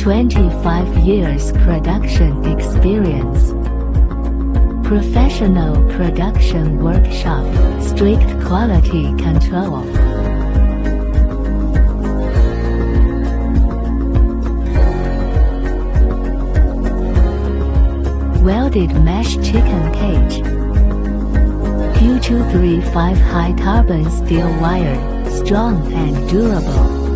25 years production experience. Professional production workshop, strict quality control. Welded mesh chicken cage. Q235 high carbon steel wire, strong and durable.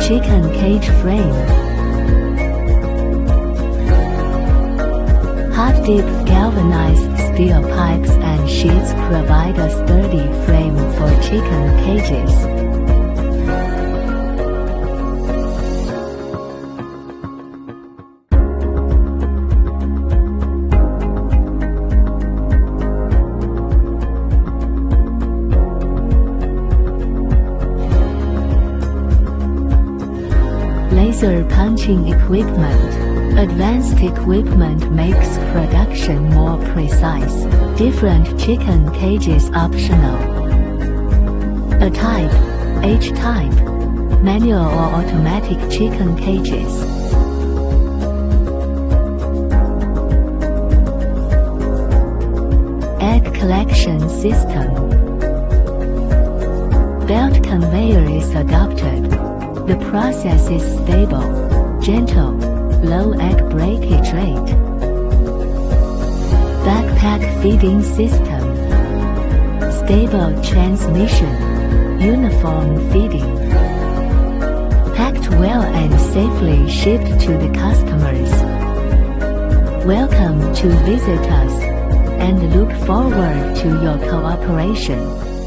Chicken cage frame. Hot dip galvanized steel pipes and sheets provide a sturdy frame for chicken cages. Laser punching equipment. Advanced equipment makes production more precise. Different chicken cages optional. A type, H-type, manual or automatic chicken cages. Egg collection system. Belt conveyor is adopted. The process is stable, gentle, low egg breakage rate. Backpack feeding system. Stable transmission, uniform feeding. Packed well and safely shipped to the customers. Welcome to visit us, and look forward to your cooperation.